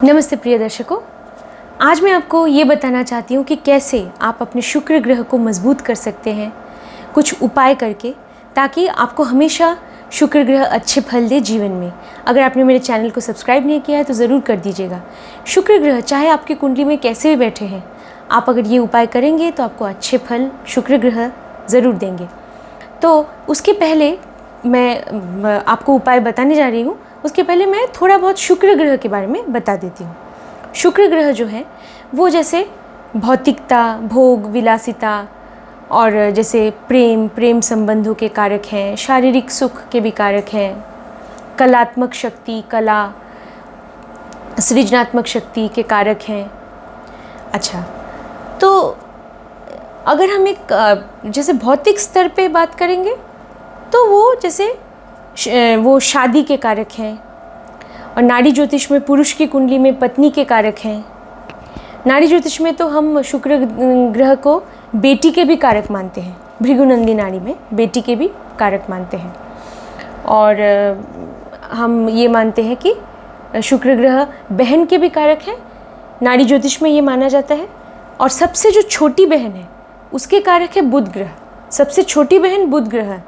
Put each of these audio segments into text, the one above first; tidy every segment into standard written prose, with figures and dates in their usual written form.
नमस्ते प्रिय दर्शकों, आज मैं आपको ये बताना चाहती हूँ कि कैसे आप अपने शुक्र ग्रह को मजबूत कर सकते हैं कुछ उपाय करके, ताकि आपको हमेशा शुक्र ग्रह अच्छे फल दे जीवन में। अगर आपने मेरे चैनल को सब्सक्राइब नहीं किया है तो ज़रूर कर दीजिएगा। शुक्र ग्रह चाहे आपकी कुंडली में कैसे भी बैठे हैं, आप अगर ये उपाय करेंगे तो आपको अच्छे फल शुक्र ग्रह ज़रूर देंगे। तो उसके पहले मैं आपको उपाय बताने जा रही हूँ। उसके पहले मैं थोड़ा बहुत शुक्र ग्रह के बारे में बता देती हूँ। शुक्र ग्रह जो है वो जैसे भौतिकता, भोग, विलासिता और जैसे प्रेम संबंधों के कारक हैं, शारीरिक सुख के भी कारक हैं, कलात्मक शक्ति, कला, सृजनात्मक शक्ति के कारक हैं। अच्छा, तो अगर हम एक जैसे भौतिक स्तर पे बात करेंगे तो वो जैसे वो शादी के कारक हैं, और नाड़ी ज्योतिष में पुरुष की कुंडली में पत्नी के कारक हैं। नाड़ी ज्योतिष में तो हम शुक्र ग्रह को बेटी के भी कारक मानते हैं, भृगुनंदी नाड़ी में बेटी के भी कारक मानते हैं। और हम ये मानते हैं कि शुक्र ग्रह बहन के भी कारक हैं, नाड़ी ज्योतिष में ये माना जाता है। और सबसे जो छोटी बहन है उसके कारक है बुध ग्रह। सबसे छोटी बहन बुध ग्रह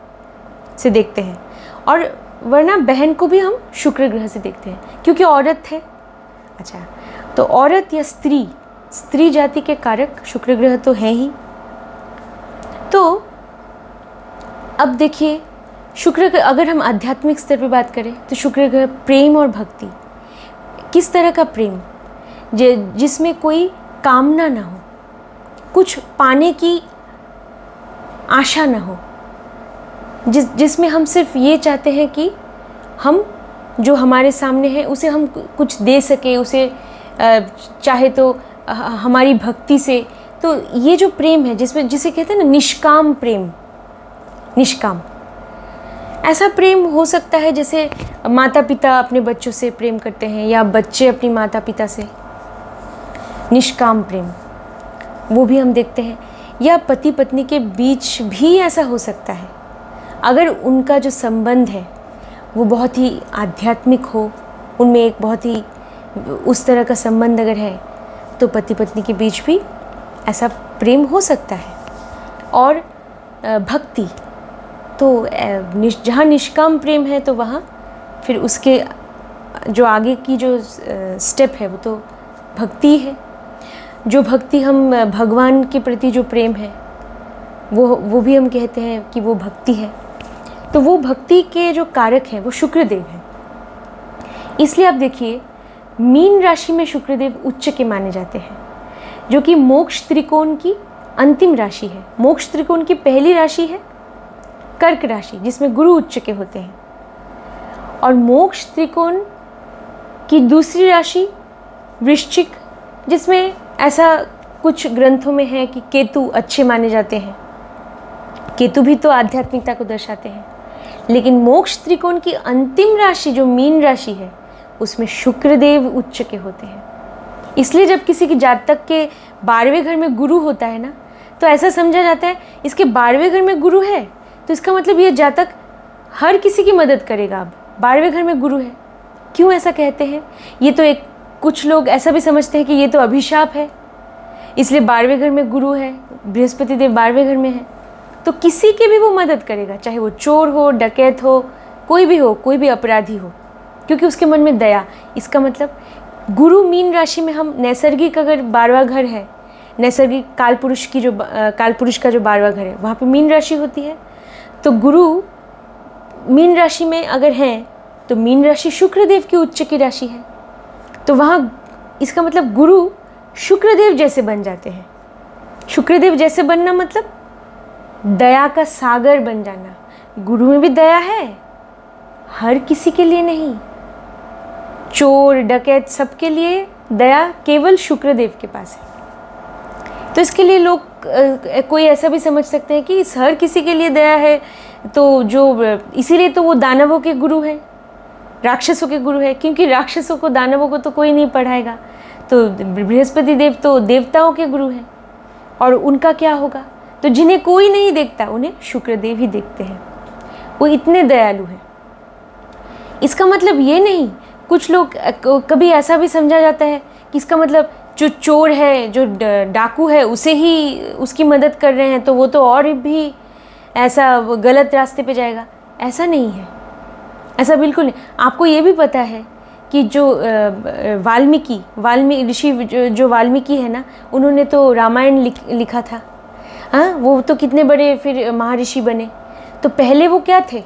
से देखते हैं, और वरना बहन को भी हम शुक्र ग्रह से देखते हैं क्योंकि औरत है। अच्छा, तो औरत या स्त्री जाति के कारक शुक्र ग्रह तो हैं ही। तो अब देखिए, शुक्र ग्रह अगर हम आध्यात्मिक स्तर पर बात करें तो शुक्र ग्रह प्रेम और भक्ति, किस तरह का प्रेम जिसमें कोई कामना ना हो, कुछ पाने की आशा ना हो, जिसमें हम सिर्फ ये चाहते हैं कि हम जो हमारे सामने है उसे हम कुछ दे सके, उसे चाहे तो हमारी भक्ति से। तो ये जो प्रेम है जिसे कहते हैं ना निष्काम प्रेम, निष्काम, ऐसा प्रेम हो सकता है जैसे माता पिता अपने बच्चों से प्रेम करते हैं या बच्चे अपनी माता पिता से, निष्काम प्रेम वो भी हम देखते हैं। या पति पत्नी के बीच भी ऐसा हो सकता है, अगर उनका जो संबंध है वो बहुत ही आध्यात्मिक हो, उनमें एक बहुत ही उस तरह का संबंध अगर है तो पति पत्नी के बीच भी ऐसा प्रेम हो सकता है। और भक्ति तो जहाँ निष्काम प्रेम है तो वहाँ फिर उसके जो आगे की जो स्टेप है वो तो भक्ति है। जो भक्ति हम भगवान के प्रति जो प्रेम है वो भी हम कहते हैं कि वो भक्ति है। तो वो भक्ति के जो कारक हैं वो शुक्रदेव हैं। इसलिए आप देखिए, मीन राशि में शुक्रदेव उच्च के माने जाते हैं, जो कि मोक्ष त्रिकोण की अंतिम राशि है। मोक्ष त्रिकोण की पहली राशि है कर्क राशि, जिसमें गुरु उच्च के होते हैं। और मोक्ष त्रिकोण की दूसरी राशि वृश्चिक, जिसमें ऐसा कुछ ग्रंथों में है कि केतु अच्छे माने जाते हैं। केतु भी तो आध्यात्मिकता को दर्शाते हैं। लेकिन मोक्ष त्रिकोण की अंतिम राशि जो मीन राशि है उसमें शुक्रदेव उच्च के होते हैं। इसलिए जब किसी की जातक के 12वें घर में गुरु होता है ना, तो ऐसा समझा जाता है इसके 12वें घर में गुरु है तो इसका मतलब ये जातक हर किसी की मदद करेगा। अब 12वें घर में गुरु है, क्यों ऐसा कहते हैं? ये तो कुछ लोग ऐसा भी समझते हैं कि ये तो अभिशाप है, इसलिए 12वें घर में गुरु है, बृहस्पति देव 12वें घर में है तो किसी की भी वो मदद करेगा, चाहे वो चोर हो, डकैत हो, कोई भी अपराधी हो, क्योंकि उसके मन में दया। इसका मतलब गुरु मीन राशि में हम नैसर्गिक अगर 12वां घर है, नैसर्गिक कालपुरुष का जो 12वां घर है वहाँ पे मीन राशि होती है। तो गुरु मीन राशि में अगर हैं तो मीन राशि शुक्रदेव की उच्च की राशि है, तो वहाँ इसका मतलब गुरु शुक्रदेव जैसे बन जाते हैं। शुक्रदेव जैसे बनना मतलब दया का सागर बन जाना। गुरु में भी दया है, हर किसी के लिए नहीं, चोर डकैत सबके लिए दया केवल शुक्रदेव के पास है। तो इसके लिए लोग कोई ऐसा भी समझ सकते हैं कि इस हर किसी के लिए दया है तो इसीलिए तो वो दानवों के गुरु है, राक्षसों के गुरु है, क्योंकि राक्षसों को दानवों को तो कोई नहीं पढ़ाएगा। तो बृहस्पति देव तो देवताओं के गुरु हैं, और उनका क्या होगा? तो जिन्हें कोई नहीं देखता उन्हें शुक्रदेव ही देखते हैं, वो इतने दयालु हैं। इसका मतलब ये नहीं कुछ लोग कभी ऐसा भी समझा जाता है कि इसका मतलब जो चोर है, जो डाकू है, उसे ही उसकी मदद कर रहे हैं तो वो तो और भी ऐसा गलत रास्ते पे जाएगा। ऐसा नहीं है, ऐसा बिल्कुल नहीं। आपको ये भी पता है कि जो वाल्मीकि ऋषि जो वाल्मीकि है ना, उन्होंने तो रामायण लिखा था। हाँ, वो तो कितने बड़े फिर महर्षि बने। तो पहले वो क्या थे?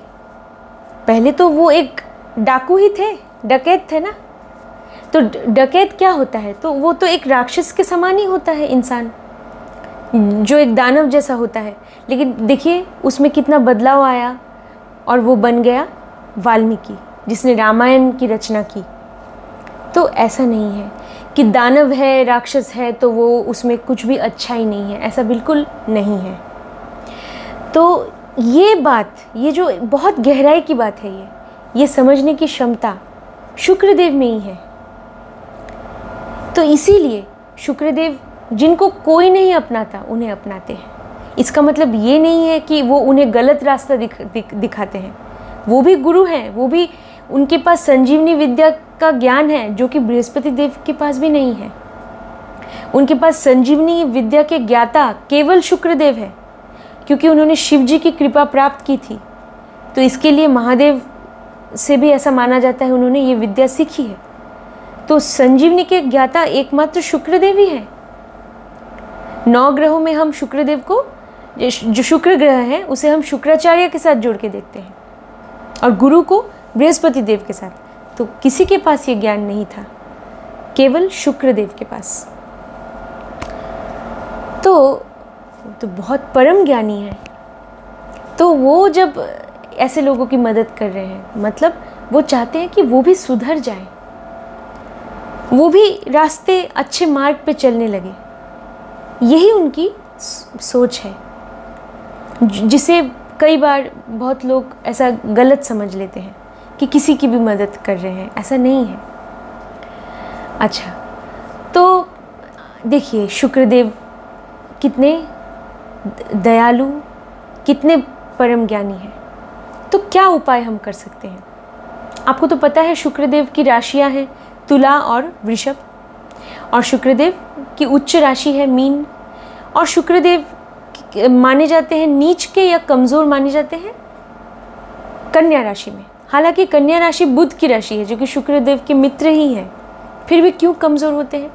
पहले तो वो एक डाकू ही थे, डकैत थे ना। तो डकैत क्या होता है? तो वो तो एक राक्षस के समान ही होता है इंसान, जो एक दानव जैसा होता है। लेकिन देखिए उसमें कितना बदलाव आया और वो बन गया वाल्मीकि, जिसने रामायण की रचना की। तो ऐसा नहीं है कि दानव है, राक्षस है तो वो उसमें कुछ भी अच्छा ही नहीं है, ऐसा बिल्कुल नहीं है। तो ये बात, ये जो बहुत गहराई की बात है, ये समझने की क्षमता शुक्रदेव में ही है। तो इसीलिए शुक्रदेव जिनको कोई नहीं अपनाता उन्हें अपनाते हैं। इसका मतलब ये नहीं है कि वो उन्हें गलत रास्ता दिखाते हैं। वो भी गुरु हैं, वो भी, उनके पास संजीवनी विद्या का ज्ञान है जो कि बृहस्पति देव के पास भी नहीं है। उनके पास संजीवनी विद्या के ज्ञाता केवल शुक्रदेव है, क्योंकि उन्होंने शिव जी की कृपा प्राप्त की थी। तो इसके लिए महादेव से भी ऐसा माना जाता है उन्होंने ये विद्या सीखी है। तो संजीवनी के ज्ञाता एकमात्र शुक्रदेव ही है। 9 ग्रहों में हम शुक्रदेव को, जो शुक्र ग्रह है उसे हम शुक्राचार्य के साथ जोड़ के देखते हैं और गुरु को बृहस्पति देव के साथ। तो किसी के पास ये ज्ञान नहीं था, केवल शुक्रदेव के पास। तो बहुत परम ज्ञानी है। तो वो जब ऐसे लोगों की मदद कर रहे हैं, मतलब वो चाहते हैं कि वो भी सुधर जाएं, वो भी रास्ते अच्छे मार्ग पे चलने लगे। यही उनकी सोच है, जिसे कई बार बहुत लोग ऐसा गलत समझ लेते हैं कि किसी की भी मदद कर रहे हैं। ऐसा नहीं है। अच्छा, तो देखिए शुक्रदेव कितने दयालु, कितने परम ज्ञानी हैं। तो क्या उपाय हम कर सकते हैं? आपको तो पता है शुक्रदेव की राशियां हैं तुला और वृषभ, और शुक्रदेव की उच्च राशि है मीन, और शुक्रदेव माने जाते हैं नीच के या कमज़ोर माने जाते हैं कन्या राशि में। हालांकि कन्या राशि बुध की राशि है जो कि शुक्रदेव के मित्र ही हैं, फिर भी क्यों कमज़ोर होते हैं?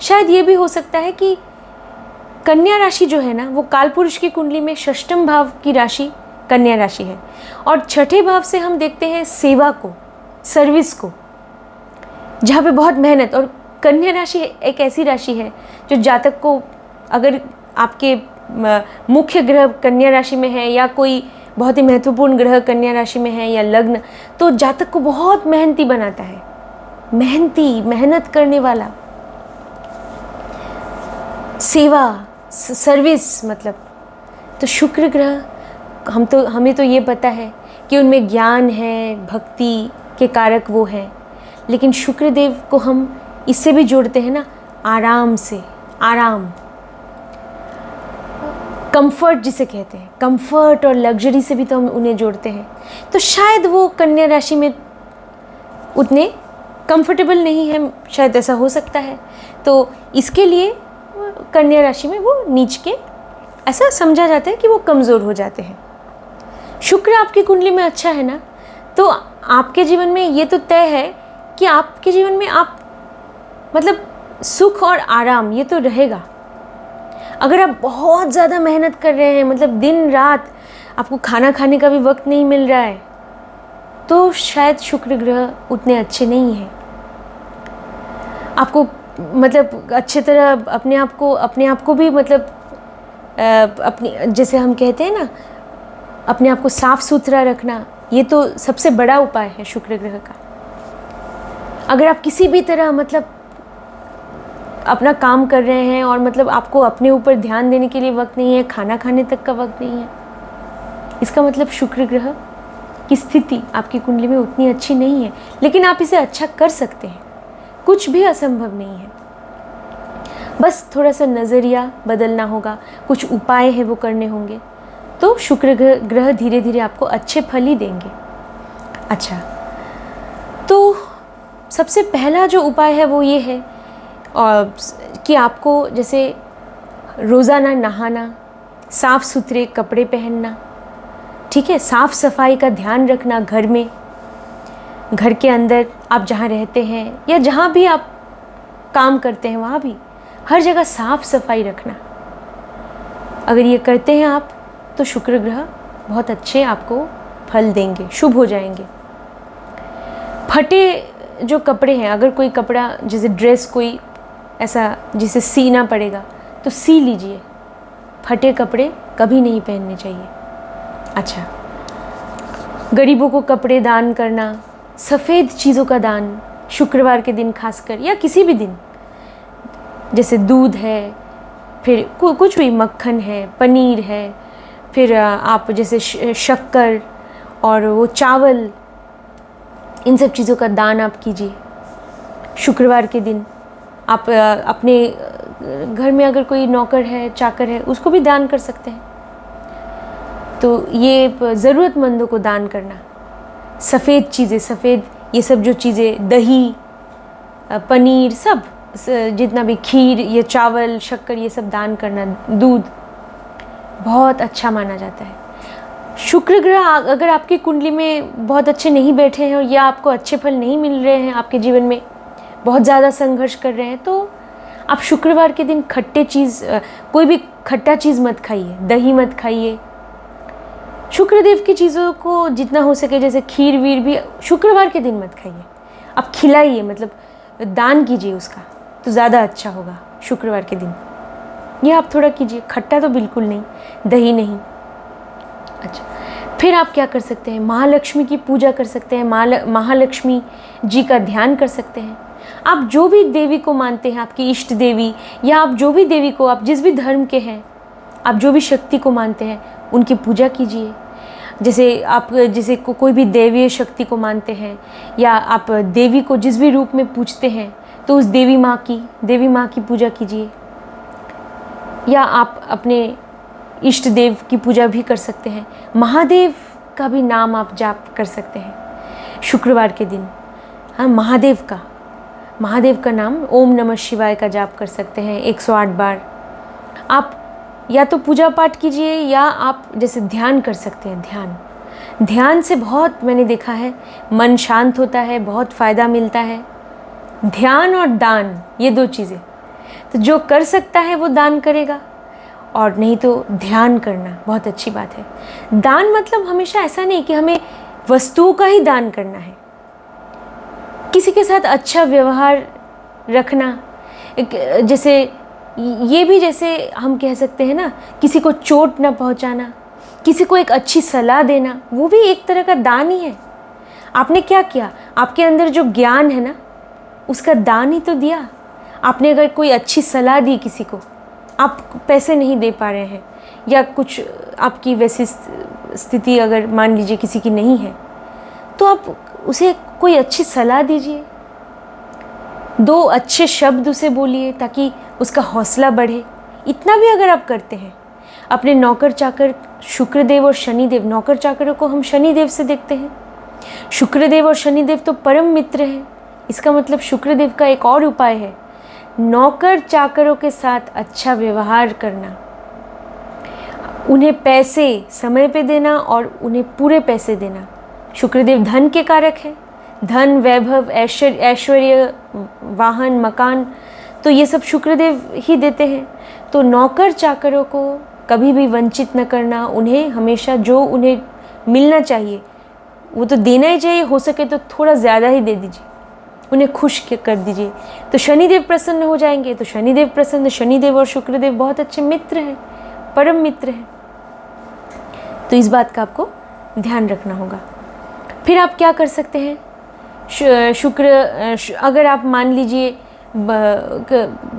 शायद ये भी हो सकता है कि कन्या राशि जो है ना, वो कालपुरुष की कुंडली में षष्ठम भाव की राशि कन्या राशि है, और छठे भाव से हम देखते हैं सेवा को, सर्विस को, जहाँ पे बहुत मेहनत। और कन्या राशि एक ऐसी राशि है जो जातक को, अगर आपके मुख्य ग्रह कन्या राशि में है या कोई बहुत ही महत्वपूर्ण ग्रह कन्या राशि में है या लग्न, तो जातक को बहुत मेहनती बनाता है, मेहनती, मेहनत करने वाला, सेवा, सर्विस मतलब। तो शुक्र ग्रह, हमें तो ये पता है कि उनमें ज्ञान है, भक्ति के कारक वो हैं, लेकिन शुक्रदेव को हम इससे भी जोड़ते हैं ना, आराम से, आराम, कंफर्ट जिसे कहते हैं, कंफर्ट और लग्जरी से भी तो हम उन्हें जोड़ते हैं। तो शायद वो कन्या राशि में उतने कंफर्टेबल नहीं है, शायद ऐसा हो सकता है। तो इसके लिए कन्या राशि में वो नीच के, ऐसा समझा जाता है कि वो कमज़ोर हो जाते हैं। शुक्र आपकी कुंडली में अच्छा है ना, तो आपके जीवन में ये तो तय है कि आपके जीवन में आप मतलब सुख और आराम ये तो रहेगा। अगर आप बहुत ज़्यादा मेहनत कर रहे हैं, मतलब दिन रात आपको खाना खाने का भी वक्त नहीं मिल रहा है, तो शायद शुक्र ग्रह उतने अच्छे नहीं हैं। आपको मतलब अच्छे तरह अपने आप को भी मतलब अपनी, जैसे हम कहते हैं ना, अपने आप को साफ सुथरा रखना, ये तो सबसे बड़ा उपाय है शुक्र ग्रह का। अगर आप किसी भी तरह मतलब अपना काम कर रहे हैं और मतलब आपको अपने ऊपर ध्यान देने के लिए वक्त नहीं है, खाना खाने तक का वक्त नहीं है, इसका मतलब शुक्र ग्रह की स्थिति आपकी कुंडली में उतनी अच्छी नहीं है। लेकिन आप इसे अच्छा कर सकते हैं, कुछ भी असंभव नहीं है। बस थोड़ा सा नज़रिया बदलना होगा, कुछ उपाय है वो करने होंगे, तो शुक्र ग्रह धीरे धीरे आपको अच्छे फल ही देंगे। अच्छा, तो सबसे पहला जो उपाय है वो ये है कि आपको जैसे रोज़ाना नहाना, साफ़ सुथरे कपड़े पहनना, ठीक है, साफ़ सफाई का ध्यान रखना घर में, घर के अंदर आप जहाँ रहते हैं या जहाँ भी आप काम करते हैं वहाँ भी हर जगह साफ़ सफाई रखना। अगर ये करते हैं आप तो शुक्र ग्रह बहुत अच्छे आपको फल देंगे, शुभ हो जाएंगे। फटे जो कपड़े हैं, अगर कोई कपड़ा जैसे ड्रेस कोई ऐसा जिसे सीना पड़ेगा तो सी लीजिए। फटे कपड़े कभी नहीं पहनने चाहिए। अच्छा, गरीबों को कपड़े दान करना, सफ़ेद चीज़ों का दान शुक्रवार के दिन खासकर, या किसी भी दिन, जैसे दूध है, फिर कुछ भी, मक्खन है, पनीर है, फिर आप जैसे शक्कर और वो चावल, इन सब चीज़ों का दान आप कीजिए शुक्रवार के दिन। आप अपने घर में अगर कोई नौकर है, चाकर है, उसको भी दान कर सकते हैं। तो ये ज़रूरतमंदों को दान करना, सफ़ेद चीज़ें, सफ़ेद ये सब जो चीज़ें, दही, पनीर, सब जितना भी, खीर, ये चावल, शक्कर, ये सब दान करना, दूध, बहुत अच्छा माना जाता है। शुक्र ग्रह अगर आपकी कुंडली में बहुत अच्छे नहीं बैठे हैं या आपको अच्छे फल नहीं मिल रहे हैं, आपके जीवन में बहुत ज़्यादा संघर्ष कर रहे हैं, तो आप शुक्रवार के दिन खट्टे चीज़, कोई भी खट्टा चीज़ मत खाइए, दही मत खाइए। शुक्रदेव की चीज़ों को जितना हो सके, जैसे खीर वीर भी शुक्रवार के दिन मत खाइए, आप खिलाइए, मतलब दान कीजिए उसका, तो ज़्यादा अच्छा होगा शुक्रवार के दिन। ये आप थोड़ा कीजिए, खट्टा तो बिल्कुल नहीं, दही नहीं। अच्छा, फिर आप क्या कर सकते हैं, महालक्ष्मी की पूजा कर सकते हैं, महालक्ष्मी जी का ध्यान कर सकते हैं। आप जो भी देवी को मानते हैं, आपकी इष्ट देवी, या आप जो भी देवी को, आप जिस भी धर्म के हैं, आप जो भी शक्ति को मानते हैं, उनकी पूजा कीजिए। जैसे आप जैसे कोई भी दैवीय शक्ति को मानते हैं, या आप देवी को जिस भी रूप में पूजते हैं, तो उस देवी माँ की पूजा कीजिए। या आप अपने इष्ट देव की पूजा भी कर सकते हैं। महादेव का भी नाम आप जाप कर सकते हैं शुक्रवार के दिन। हाँ, महादेव का नाम ओम नमः शिवाय का जाप कर सकते हैं 108 बार। आप या तो पूजा पाठ कीजिए, या आप जैसे ध्यान कर सकते हैं। ध्यान से बहुत, मैंने देखा है, मन शांत होता है, बहुत फ़ायदा मिलता है। ध्यान और दान, ये दो चीज़ें, तो जो कर सकता है वो दान करेगा, और नहीं तो ध्यान करना बहुत अच्छी बात है। दान मतलब हमेशा ऐसा नहीं कि हमें वस्तुओं का ही दान करना है। किसी के साथ अच्छा व्यवहार रखना, जैसे ये भी, जैसे हम कह सकते हैं ना, किसी को चोट ना पहुंचाना, किसी को एक अच्छी सलाह देना, वो भी एक तरह का दान ही है। आपने क्या किया, आपके अंदर जो ज्ञान है ना, उसका दान ही तो दिया। आपने अगर कोई अच्छी सलाह दी किसी को, आप पैसे नहीं दे पा रहे हैं, या कुछ आपकी वैसी स्थिति अगर मान लीजिए किसी की नहीं है, तो आप उसे कोई अच्छी सलाह दीजिए, 2 अच्छे शब्द उसे बोलिए ताकि उसका हौसला बढ़े। इतना भी अगर आप करते हैं, अपने नौकर चाकर शुक्रदेव और शनिदेव, नौकर चाकरों को हम शनिदेव से देखते हैं, शुक्रदेव और शनिदेव तो परम मित्र हैं। इसका मतलब शुक्रदेव का एक और उपाय है, नौकर चाकरों के साथ अच्छा व्यवहार करना, उन्हें पैसे समय पे देना और उन्हें पूरे पैसे देना। शुक्रदेव धन के कारक हैं, धन, वैभव, ऐश्वर्य, वाहन, मकान, तो ये सब शुक्रदेव ही देते हैं। तो नौकर चाकरों को कभी भी वंचित न करना, उन्हें हमेशा जो उन्हें मिलना चाहिए वो तो देना ही चाहिए, हो सके तो थोड़ा ज़्यादा ही दे दीजिए, उन्हें खुश कर दीजिए, तो शनिदेव प्रसन्न हो जाएंगे। तो शनिदेव प्रसन्न, शनिदेव और शुक्रदेव बहुत अच्छे मित्र हैं, परम मित्र हैं। तो इस बात का आपको ध्यान रखना होगा। फिर आप क्या कर सकते हैं, अगर आप मान लीजिए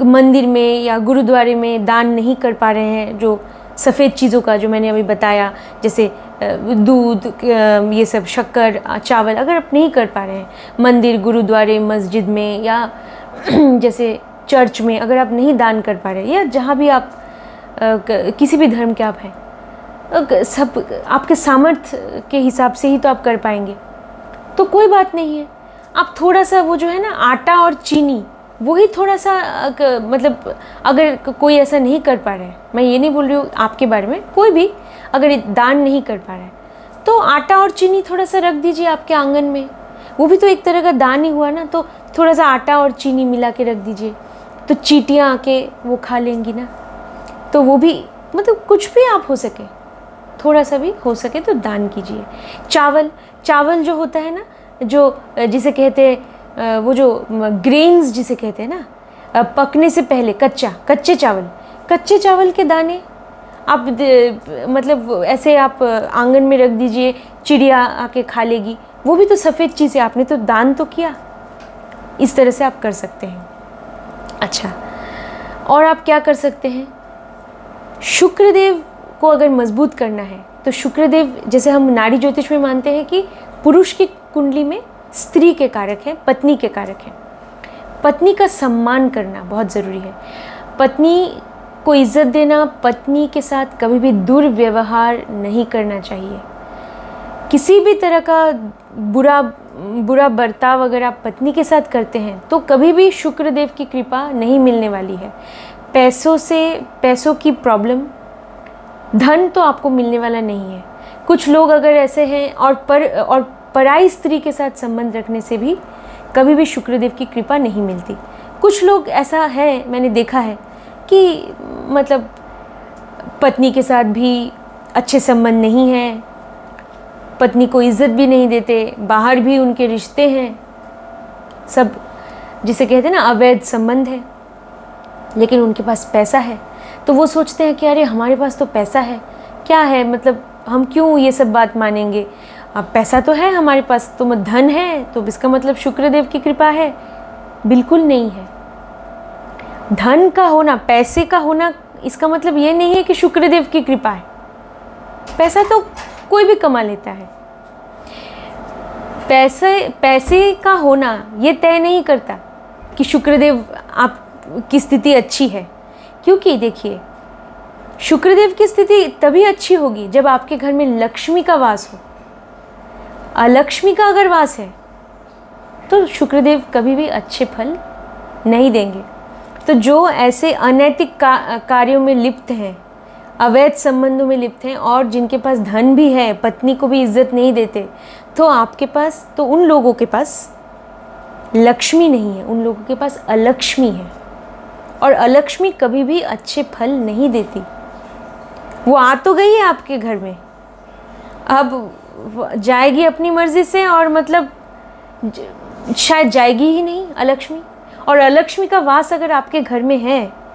मंदिर में या गुरुद्वारे में दान नहीं कर पा रहे हैं, जो सफ़ेद चीज़ों का जो मैंने अभी बताया, जैसे दूध, ये सब, शक्कर, चावल, अगर आप नहीं कर पा रहे हैं मंदिर, गुरुद्वारे, मस्जिद में, या जैसे चर्च में अगर आप नहीं दान कर पा रहे, या जहाँ भी आप किसी भी धर्म के आप हैं, सब आपके सामर्थ्य के हिसाब से ही तो आप कर पाएंगे, तो कोई बात नहीं है। आप थोड़ा सा वो जो है ना आटा और चीनी, वही थोड़ा सा मतलब अगर कोई ऐसा नहीं कर पा रहा है, मैं ये नहीं बोल रही हूँ आपके बारे में, कोई भी अगर दान नहीं कर पा रहा है तो आटा और चीनी थोड़ा सा रख दीजिए आपके आंगन में, वो भी तो एक तरह का दान ही हुआ ना। तो थोड़ा सा आटा और चीनी मिला के रख दीजिए, तो चींटियाँ आके वो खा लेंगी ना। तो वो भी मतलब कुछ भी आप हो सके, थोड़ा सा भी हो सके तो दान कीजिए। चावल जो होता है ना, जो जिसे कहते हैं वो जो ग्रेन्स जिसे कहते हैं ना, पकने से पहले कच्चे चावल के दाने आप मतलब ऐसे आप आंगन में रख दीजिए, चिड़िया आके खा लेगी, वो भी तो सफ़ेद चीज़ है, आपने तो दान तो किया। इस तरह से आप कर सकते हैं। अच्छा, और आप क्या कर सकते हैं, शुक्रदेव को अगर मजबूत करना है तो शुक्रदेव, जैसे हम नाड़ी ज्योतिष में मानते हैं कि पुरुष की कुंडली में स्त्री के कारक हैं, पत्नी के कारक हैं। पत्नी का सम्मान करना बहुत ज़रूरी है, पत्नी को इज्जत देना, पत्नी के साथ कभी भी दुर्व्यवहार नहीं करना चाहिए। किसी भी तरह का बुरा बर्ताव अगर आप पत्नी के साथ करते हैं तो कभी भी शुक्रदेव की कृपा नहीं मिलने वाली है। पैसों की प्रॉब्लम, धन तो आपको मिलने वाला नहीं है। कुछ लोग अगर ऐसे हैं और पराई स्त्री के साथ संबंध रखने से भी कभी भी शुक्रदेव की कृपा नहीं मिलती। कुछ लोग ऐसा है, मैंने देखा है कि मतलब पत्नी के साथ भी अच्छे संबंध नहीं हैं, पत्नी को इज्जत भी नहीं देते, बाहर भी उनके रिश्ते हैं, सब जिसे कहते हैं ना अवैध संबंध है, लेकिन उनके पास पैसा है। तो वो सोचते हैं कि अरे हमारे पास तो पैसा है, क्या है मतलब हम क्यों ये सब बात मानेंगे, अब पैसा तो है हमारे पास, तो धन है तो इसका मतलब शुक्रदेव की कृपा है। बिल्कुल नहीं है। धन का होना, पैसे का होना, इसका मतलब ये नहीं है कि शुक्रदेव की कृपा है। पैसा तो कोई भी कमा लेता है। पैसे का होना ये तय नहीं करता कि शुक्रदेव आपकी स्थिति अच्छी है, क्योंकि देखिए शुक्रदेव की स्थिति तभी अच्छी होगी जब आपके घर में लक्ष्मी का वास हो। अलक्ष्मी का अगर वास है तो शुक्रदेव कभी भी अच्छे फल नहीं देंगे। तो जो ऐसे अनैतिक कार्यों में लिप्त हैं, अवैध संबंधों में लिप्त हैं और जिनके पास धन भी है, पत्नी को भी इज्जत नहीं देते, तो आपके पास, तो उन लोगों के पास लक्ष्मी नहीं है, उन लोगों के पास अलक्ष्मी है। और अलक्ष्मी कभी भी अच्छे फल नहीं देती। वो आ तो गई है आपके घर में, अब जाएगी अपनी मर्जी से, और मतलब शायद जाएगी ही नहीं अलक्ष्मी। और अलक्ष्मी का वास अगर आपके घर में है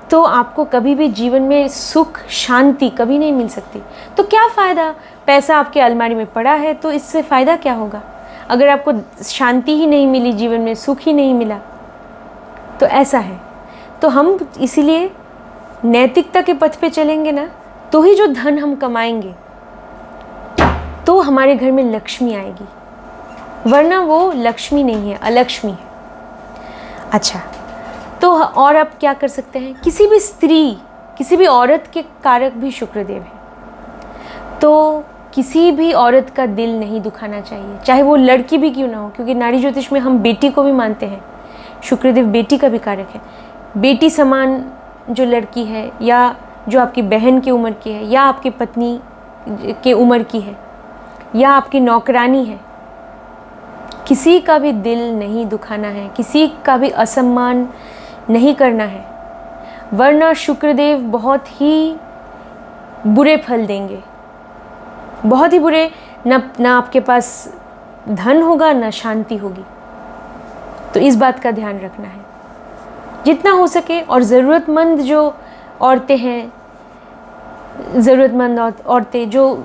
तो आपको कभी भी जीवन में सुख शांति कभी नहीं मिल सकती। तो क्या फ़ायदा, पैसा आपके अलमारी में पड़ा है तो इससे फ़ायदा क्या होगा अगर आपको शांति ही नहीं मिली, जीवन में सुख ही नहीं मिला। तो ऐसा है। तो हम इसीलिए नैतिकता के पथ पे चलेंगे ना, तो ही जो धन हम कमाएंगे तो हमारे घर में लक्ष्मी आएगी, वरना वो लक्ष्मी नहीं है, अलक्ष्मी है। अच्छा, तो और आप क्या कर सकते हैं, किसी भी स्त्री, किसी भी औरत के कारक भी शुक्रदेव है। तो किसी भी औरत का दिल नहीं दुखाना चाहिए, चाहे वो लड़की भी क्यों ना हो, क्योंकि नारी ज्योतिष में हम बेटी को भी मानते हैं। शुक्रदेव बेटी का भी कारक है। बेटी समान जो लड़की है, या जो आपकी बहन की उम्र की है, या आपकी पत्नी के उम्र की है, या आपकी नौकरानी है, किसी का भी दिल नहीं दुखाना है, किसी का भी असम्मान नहीं करना है, वरना शुक्रदेव बहुत ही बुरे फल देंगे, बहुत ही बुरे। ना आपके पास धन होगा, ना शांति होगी। तो इस बात का ध्यान रखना है जितना हो सके। और ज़रूरतमंद जो औरतें हैं, ज़रूरतमंद औरतें जो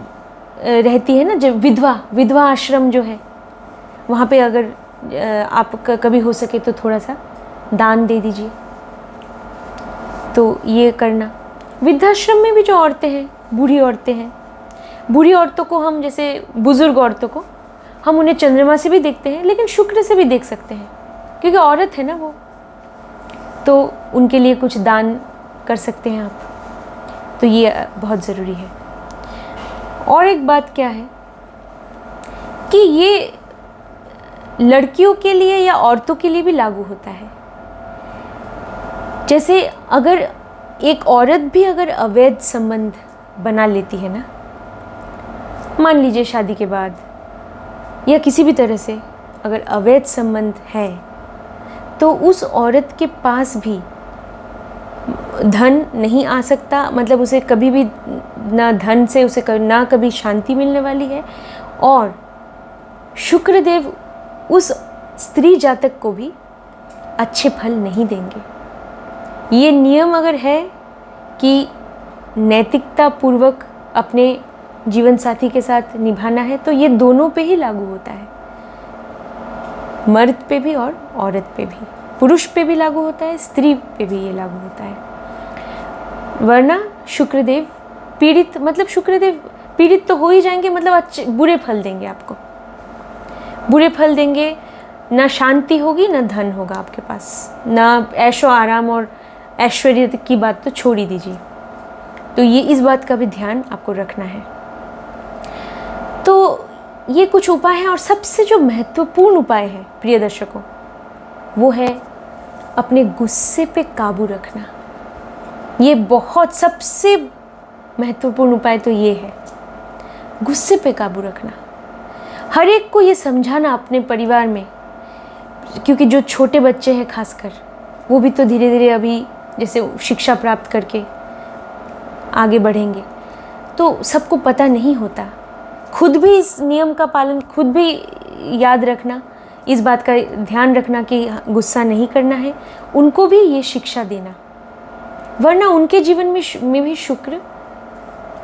रहती है ना, जो विधवा आश्रम जो है, वहाँ पे अगर आप कभी हो सके तो थोड़ा सा दान दे दीजिए। तो ये करना। वृद्धाश्रम में भी जो औरतें हैं, बूढ़ी औरतें हैं, बूढ़ी औरतों को हम, जैसे बुज़ुर्ग औरतों को हम उन्हें चंद्रमा से भी देखते हैं, लेकिन शुक्र से भी देख सकते हैं, क्योंकि औरत है ना वो। तो उनके लिए कुछ दान कर सकते हैं आप। तो ये बहुत ज़रूरी है। और एक बात क्या है कि ये लड़कियों के लिए या औरतों के लिए भी लागू होता है। जैसे अगर एक औरत भी अगर अवैध संबंध बना लेती है ना, मान लीजिए शादी के बाद या किसी भी तरह से अगर अवैध संबंध है, तो उस औरत के पास भी धन नहीं आ सकता, मतलब उसे कभी भी ना धन से उसे ना कभी शांति मिलने वाली है, और शुक्रदेव उस स्त्री जातक को भी अच्छे फल नहीं देंगे। ये नियम अगर है कि नैतिकता पूर्वक अपने जीवन साथी के साथ निभाना है, तो ये दोनों पे ही लागू होता है, मर्द पे भी और औरत पे भी, पुरुष पे भी लागू होता है, स्त्री पे भी ये लागू होता है। वरना शुक्रदेव पीड़ित, मतलब शुक्रदेव पीड़ित तो हो ही जाएंगे, मतलब अच्छे बुरे फल देंगे आपको, बुरे फल देंगे। ना शांति होगी, ना धन होगा आपके पास, ना ऐशो आराम, और ऐश्वर्य की बात तो छोड़ ही दीजिए। तो ये इस बात का भी ध्यान आपको रखना है। तो ये कुछ उपाय हैं, और सबसे जो महत्वपूर्ण उपाय है प्रिय दर्शकों, वो है अपने गुस्से पे काबू रखना। ये बहुत सबसे महत्वपूर्ण उपाय तो ये है, गुस्से पे काबू रखना। हर एक को ये समझाना अपने परिवार में, क्योंकि जो छोटे बच्चे हैं खासकर, वो भी तो धीरे धीरे अभी जैसे शिक्षा प्राप्त करके आगे बढ़ेंगे, तो सबको पता नहीं होता। खुद भी इस नियम का पालन, खुद भी याद रखना, इस बात का ध्यान रखना कि गुस्सा नहीं करना है, उनको भी ये शिक्षा देना, वरना उनके जीवन में भी शुक्र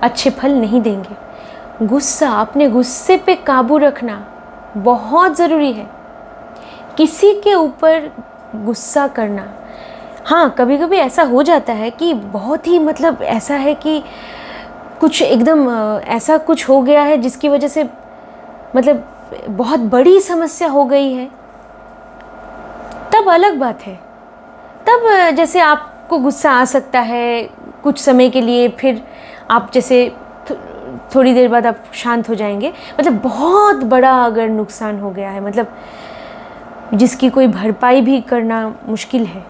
अच्छे फल नहीं देंगे। गुस्सा, अपने गुस्से पे काबू रखना बहुत ज़रूरी है। किसी के ऊपर गुस्सा करना, हाँ कभी कभी ऐसा हो जाता है कि बहुत ही, मतलब ऐसा है कि कुछ एकदम ऐसा कुछ हो गया है जिसकी वजह से मतलब बहुत बड़ी समस्या हो गई है, तब अलग बात है। तब जैसे आपको गुस्सा आ सकता है कुछ समय के लिए, फिर आप जैसे थोड़ी देर बाद आप शांत हो जाएंगे। मतलब बहुत बड़ा अगर नुकसान हो गया है, मतलब जिसकी कोई भरपाई भी करना मुश्किल है,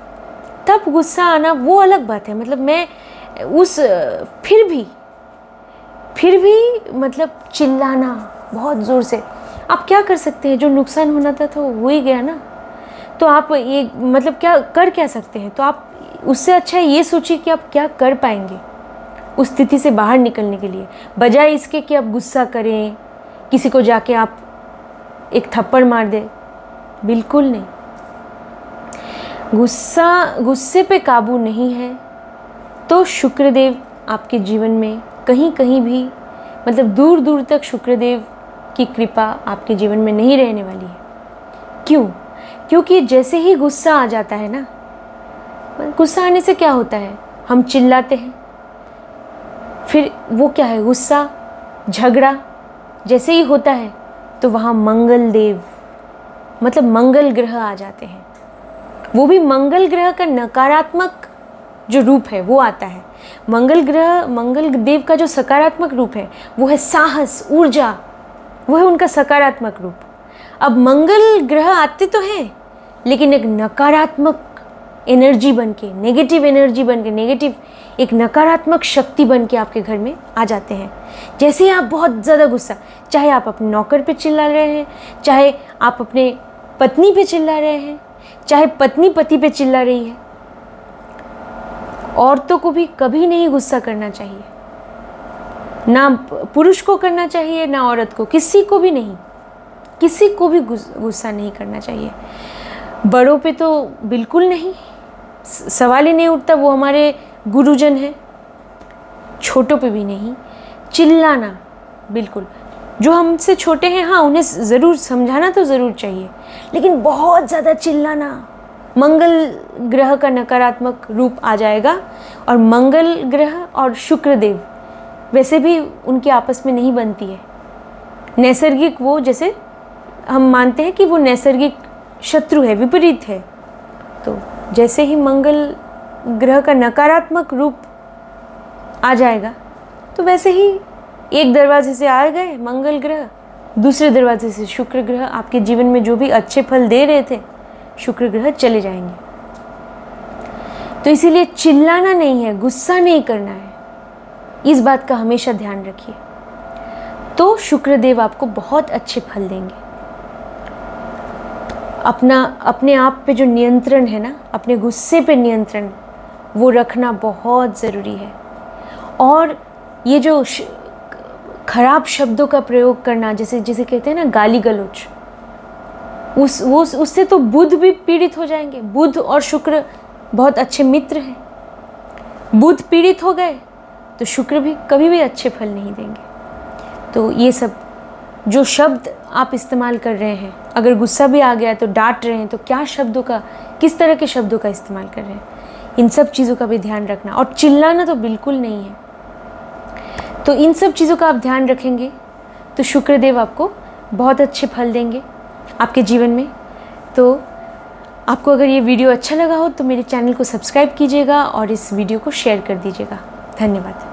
तब गुस्सा आना वो अलग बात है। मतलब मैं उस फिर भी मतलब चिल्लाना बहुत ज़ोर से, आप क्या कर सकते हैं? जो नुकसान होना था तो हो ही गया ना, तो आप ये मतलब क्या सकते हैं? तो आप उससे अच्छा ये सोचिए कि आप क्या कर पाएंगे उस स्थिति से बाहर निकलने के लिए, बजाय इसके कि आप गुस्सा करें, किसी को जाके आप एक थप्पड़ मार दें। बिल्कुल नहीं। गुस्से पे काबू नहीं है तो शुक्रदेव आपके जीवन में कहीं भी, मतलब दूर दूर तक शुक्रदेव की कृपा आपके जीवन में नहीं रहने वाली है। क्यों? क्योंकि जैसे ही गुस्सा आ जाता है ना, गुस्सा आने से क्या होता है, हम चिल्लाते हैं, फिर वो क्या है, गुस्सा, झगड़ा जैसे ही होता है तो वहाँ मंगल देव, मतलब मंगल ग्रह आ जाते हैं। वो भी मंगल ग्रह का नकारात्मक जो रूप है वो आता है। मंगल देव का जो सकारात्मक रूप है वो है साहस, ऊर्जा, वो है उनका सकारात्मक रूप। अब मंगल ग्रह आते तो हैं, लेकिन एक नकारात्मक एनर्जी बन के, नेगेटिव एनर्जी बन के, नेगेटिव एक नकारात्मक शक्ति बन के आपके घर में आ जाते हैं। जैसे ही आप बहुत ज़्यादा गुस्सा, चाहे आप अपने नौकर पे चिल्ला रहे हैं, चाहे आप अपने पत्नी पे चिल्ला रहे हैं, चाहे पत्नी पति पे चिल्ला रही है, औरतों को भी कभी नहीं गुस्सा करना चाहिए। ना पुरुष को करना चाहिए, ना औरत को, किसी को भी नहीं, किसी को भी गुस्सा नहीं करना चाहिए। बड़ों पे तो बिल्कुल नहीं, सवाल ही नहीं उठता, वो हमारे गुरुजन हैं। छोटों पे भी नहीं, चिल्लाना बिल्कुल, जो हमसे छोटे हैं हाँ उन्हें ज़रूर समझाना तो ज़रूर चाहिए, लेकिन बहुत ज़्यादा चिल्लाना मंगल ग्रह का नकारात्मक रूप आ जाएगा। और मंगल ग्रह और शुक्रदेव वैसे भी उनकी आपस में नहीं बनती है। नैसर्गिक, वो जैसे हम मानते हैं कि वो नैसर्गिक शत्रु है, विपरीत है। तो जैसे ही मंगल ग्रह का नकारात्मक रूप आ जाएगा, तो वैसे ही एक दरवाजे से आ गए मंगल ग्रह, दूसरे दरवाजे से शुक्र ग्रह आपके जीवन में जो भी अच्छे फल दे रहे थे, शुक्र ग्रह चले जाएंगे। तो इसीलिए चिल्लाना नहीं है, गुस्सा नहीं करना है, इस बात का हमेशा ध्यान रखिए। तो शुक्रदेव आपको बहुत अच्छे फल देंगे। अपने आप पे जो नियंत्रण है ना, अपने गुस्से पे नियंत्रण, वो रखना बहुत ज़रूरी है। और ये जो खराब शब्दों का प्रयोग करना, जैसे कहते हैं ना गाली गलौज, उससे तो बुध भी पीड़ित हो जाएंगे। बुध और शुक्र बहुत अच्छे मित्र हैं। बुध पीड़ित हो गए तो शुक्र भी कभी भी अच्छे फल नहीं देंगे। तो ये सब जो शब्द आप इस्तेमाल कर रहे हैं, अगर गुस्सा भी आ गया तो डांट रहे हैं, तो क्या शब्दों का, किस तरह के शब्दों का इस्तेमाल कर रहे हैं, इन सब चीज़ों का भी ध्यान रखना। और चिल्लाना तो बिल्कुल नहीं है। तो इन सब चीज़ों का आप ध्यान रखेंगे तो शुक्रदेव आपको बहुत अच्छे फल देंगे आपके जीवन में। तो आपको अगर ये वीडियो अच्छा लगा हो तो मेरे चैनल को सब्सक्राइब कीजिएगा और इस वीडियो को शेयर कर दीजिएगा। धन्यवाद।